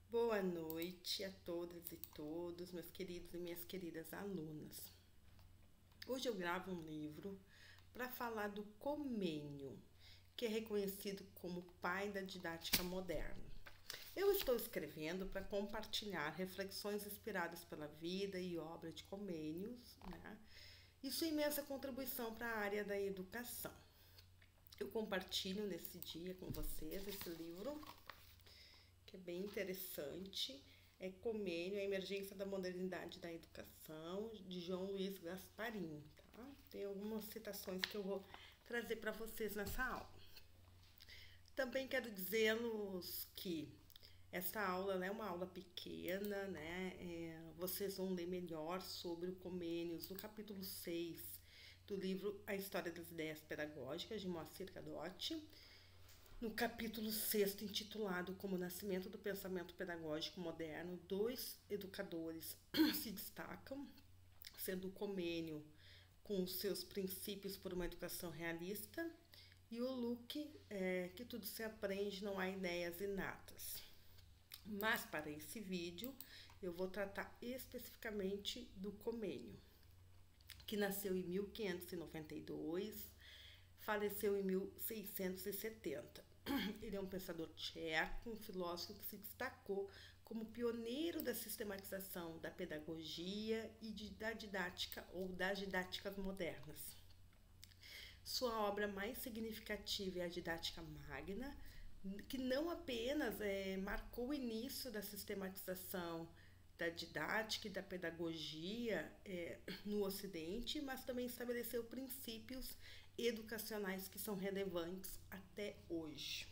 Boa noite a todas e todos, meus queridos e minhas queridas alunas. Hoje eu gravo um livro para falar do Comênio, que é reconhecido como pai da didática moderna. Eu estou escrevendo para compartilhar reflexões inspiradas pela vida e obra de Comênio, né? E sua imensa contribuição para a área da educação. Eu compartilho nesse dia com vocês esse livro, que é bem interessante. É Comênio, a emergência da modernidade da educação, de João Luiz Gasparim. Tá? Tem algumas citações que eu vou trazer para vocês nessa aula. Também quero dizer-los que essa aula é uma aula pequena, né? Vocês vão ler melhor sobre o Comênios no capítulo 6 do livro A História das Ideias Pedagógicas, de Moacir Cadotti. No capítulo 6, intitulado Como o Nascimento do Pensamento Pedagógico Moderno, dois educadores se destacam, sendo o Comênio com os seus princípios por uma educação realista e o Luke, que tudo se aprende, não há ideias inatas. Mas para esse vídeo eu vou tratar especificamente do Comênio, que nasceu em 1592, faleceu em 1670. Ele é um pensador tcheco, um filósofo que se destacou como pioneiro da sistematização da pedagogia e da didática ou das didáticas modernas. Sua obra mais significativa é a Didática Magna, que não apenas marcou o início da sistematização da didática e da pedagogia no Ocidente, mas também estabeleceu princípios educacionais que são relevantes até hoje.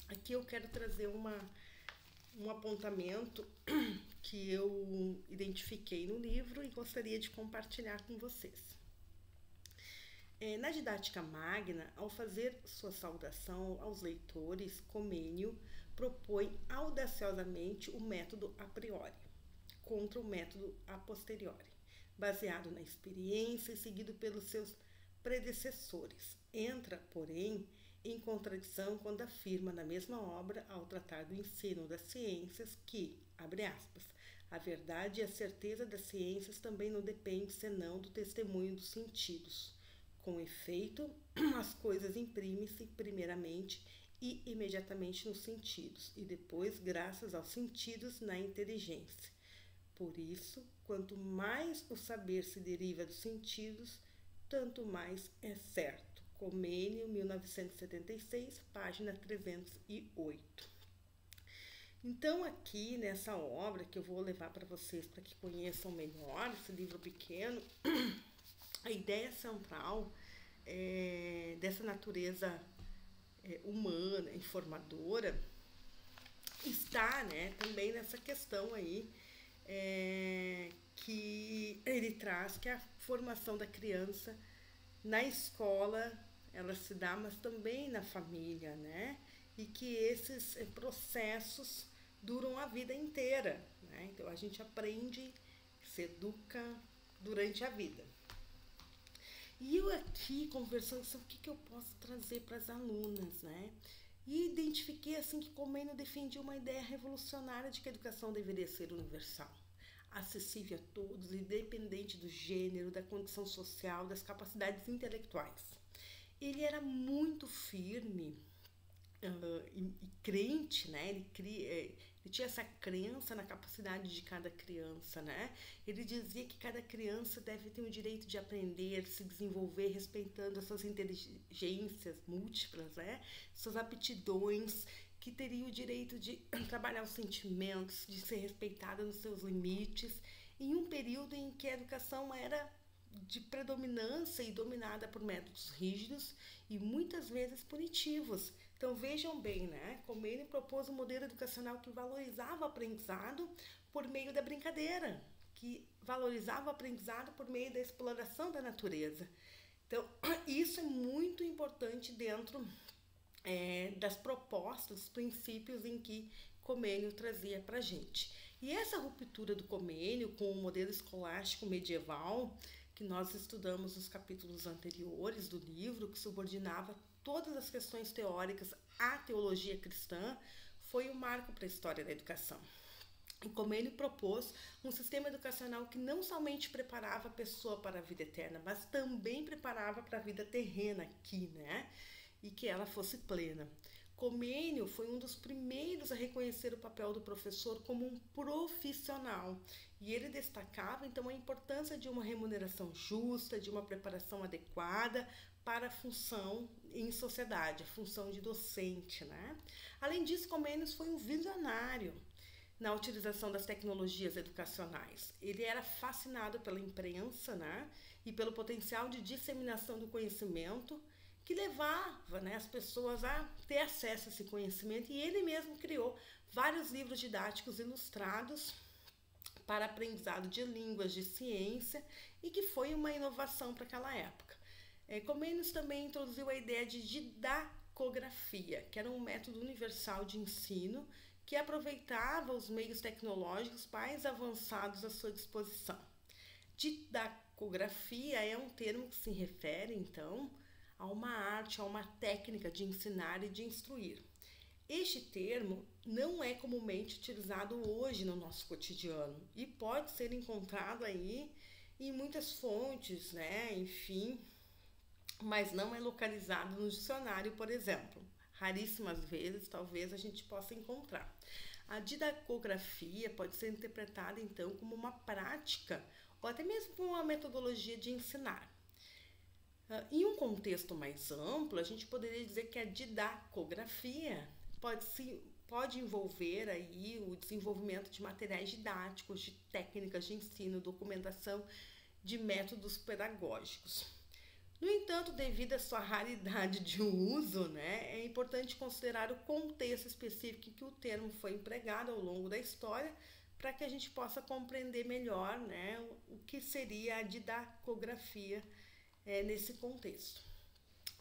Aqui eu quero trazer um apontamento que eu identifiquei no livro e gostaria de compartilhar com vocês. Na Didática Magna, ao fazer sua saudação aos leitores, Comênio propõe audaciosamente o método a priori, contra o método a posteriori, baseado na experiência e seguido pelos seus predecessores. Entra, porém, em contradição quando afirma na mesma obra, ao tratar do ensino das ciências, que, abre aspas, a verdade e a certeza das ciências também não dependem senão do testemunho dos sentidos. Com efeito, as coisas imprimem-se primeiramente e imediatamente nos sentidos, e depois, graças aos sentidos, na inteligência. Por isso, quanto mais o saber se deriva dos sentidos, tanto mais é certo. Comênio, 1976, página 308. Então, aqui nessa obra que eu vou levar para vocês para que conheçam melhor esse livro pequeno, a ideia central dessa natureza humana, informadora, está, né, também nessa questão aí que ele traz, que é a formação da criança na escola, ela se dá, mas também na família, né? E que esses processos duram a vida inteira, né? Então a gente aprende, se educa durante a vida. E eu aqui conversando sobre o que eu posso trazer para as alunas, né? E identifiquei assim que Comênio defendia uma ideia revolucionária de que a educação deveria ser universal, acessível a todos, independente do gênero, da condição social, das capacidades intelectuais. Ele era muito firme e crente, né? Ele tinha essa crença na capacidade de cada criança, né? Ele dizia que cada criança deve ter o direito de aprender, se desenvolver, respeitando as suas inteligências múltiplas, né? Suas aptidões, que teria o direito de trabalhar os sentimentos, de ser respeitada nos seus limites, em um período em que a educação era de predominância e dominada por métodos rígidos e muitas vezes punitivos. Então vejam bem, né? Comênio propôs um modelo educacional que valorizava o aprendizado por meio da brincadeira, que valorizava o aprendizado por meio da exploração da natureza. Então isso é muito importante dentro das propostas, dos princípios em que Comênio trazia para a gente. E essa ruptura do Comênio com o modelo escolástico medieval, que nós estudamos nos capítulos anteriores do livro, que subordinava todas as questões teóricas à teologia cristã, foi um marco para a história da educação. E Comênio propôs um sistema educacional que não somente preparava a pessoa para a vida eterna, mas também preparava para a vida terrena aqui, né? E que ela fosse plena. Comênio foi um dos primeiros a reconhecer o papel do professor como um profissional. E ele destacava, então, a importância de uma remuneração justa, de uma preparação adequada para a função em sociedade, a função de docente, né? Além disso, Comênios foi um visionário na utilização das tecnologias educacionais. Ele era fascinado pela imprensa, né, e pelo potencial de disseminação do conhecimento que levava, né, as pessoas a ter acesso a esse conhecimento, e ele mesmo criou vários livros didáticos ilustrados para aprendizado de línguas, de ciência, e que foi uma inovação para aquela época. Comênios também introduziu a ideia de didacografia, que era um método universal de ensino que aproveitava os meios tecnológicos mais avançados à sua disposição. Didacografia é um termo que se refere, então, a uma arte, a uma técnica de ensinar e de instruir. Este termo não é comumente utilizado hoje no nosso cotidiano e pode ser encontrado aí em muitas fontes, né? Enfim, mas não é localizado no dicionário, por exemplo. Raríssimas vezes, talvez, a gente possa encontrar. A didacografia pode ser interpretada, então, como uma prática ou até mesmo como uma metodologia de ensinar. Em um contexto mais amplo, a gente poderia dizer que a didacografia pode envolver aí o desenvolvimento de materiais didáticos, de técnicas de ensino, documentação de métodos pedagógicos. No entanto, devido à sua raridade de uso, né, é importante considerar o contexto específico em que o termo foi empregado ao longo da história, para que a gente possa compreender melhor, né, o que seria a didacografia nesse contexto.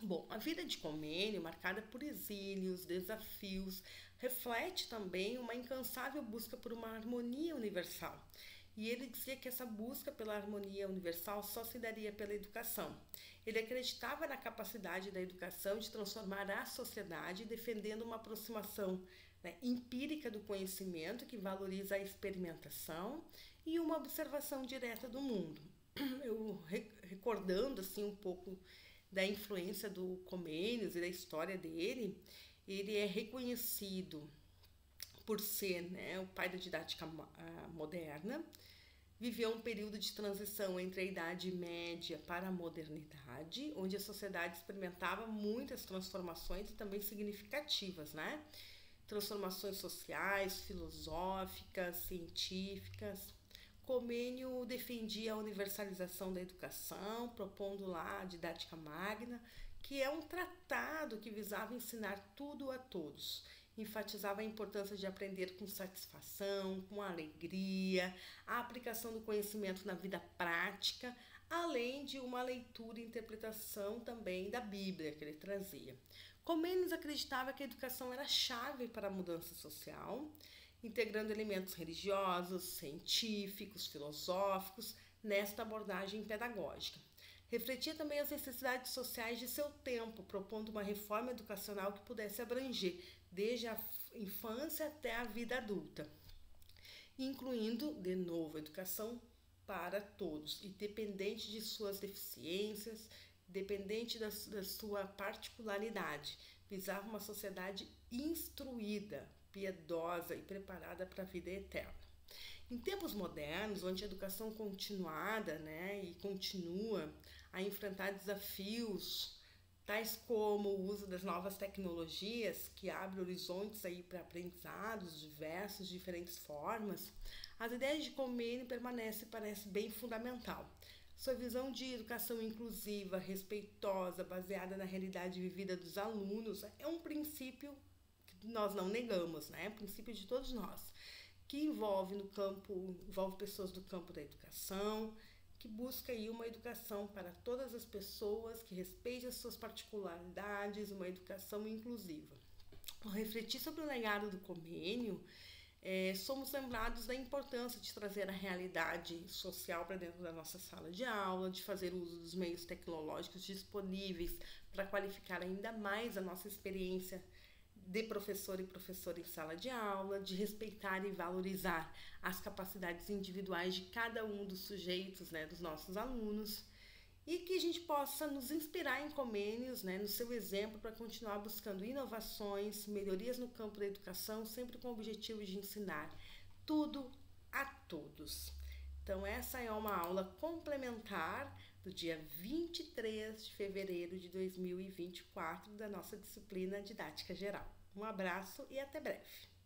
Bom, a vida de Comênio, marcada por exílios, desafios, reflete também uma incansável busca por uma harmonia universal. E ele dizia que essa busca pela harmonia universal só se daria pela educação. Ele acreditava na capacidade da educação de transformar a sociedade, defendendo uma aproximação, né, empírica do conhecimento, que valoriza a experimentação e uma observação direta do mundo. Eu recordando assim um pouco da influência do Comênios e da história dele, ele é reconhecido por ser, né, o pai da didática moderna. Viveu um período de transição entre a Idade Média para a modernidade, onde a sociedade experimentava muitas transformações e também significativas, né? Transformações sociais, filosóficas, científicas. Comênio defendia a universalização da educação, propondo lá a Didática Magna, que é um tratado que visava ensinar tudo a todos. Enfatizava a importância de aprender com satisfação, com alegria, a aplicação do conhecimento na vida prática, além de uma leitura e interpretação também da Bíblia que ele trazia. Comênios acreditava que a educação era a chave para a mudança social, integrando elementos religiosos, científicos, filosóficos nesta abordagem pedagógica. Refletia também as necessidades sociais de seu tempo, propondo uma reforma educacional que pudesse abranger desde a infância até a vida adulta, incluindo, de novo, a educação para todos, independente de suas deficiências, independente da sua particularidade. Visava uma sociedade instruída, piedosa e preparada para a vida eterna. Em tempos modernos, onde a educação continuada, né, e continua a enfrentar desafios tais como o uso das novas tecnologias, que abre horizontes aí para aprendizados diversos, de diferentes formas, as ideias de Comênio parece bem fundamental. Sua visão de educação inclusiva, respeitosa, baseada na realidade vivida dos alunos, é um princípio que nós não negamos, né? É um princípio de todos nós, que envolve pessoas do campo da educação, que busca aí uma educação para todas as pessoas, que respeite as suas particularidades, uma educação inclusiva. Ao refletir sobre o legado do Comênio, somos lembrados da importância de trazer a realidade social para dentro da nossa sala de aula, de fazer uso dos meios tecnológicos disponíveis para qualificar ainda mais a nossa experiência de professor e professora em sala de aula, de respeitar e valorizar as capacidades individuais de cada um dos sujeitos, né, dos nossos alunos, e que a gente possa nos inspirar em Comênios, né, no seu exemplo, para continuar buscando inovações, melhorias no campo da educação, sempre com o objetivo de ensinar tudo a todos. Então, essa é uma aula complementar do dia 23 de fevereiro de 2024 da nossa disciplina Didática Geral. Um abraço e até breve!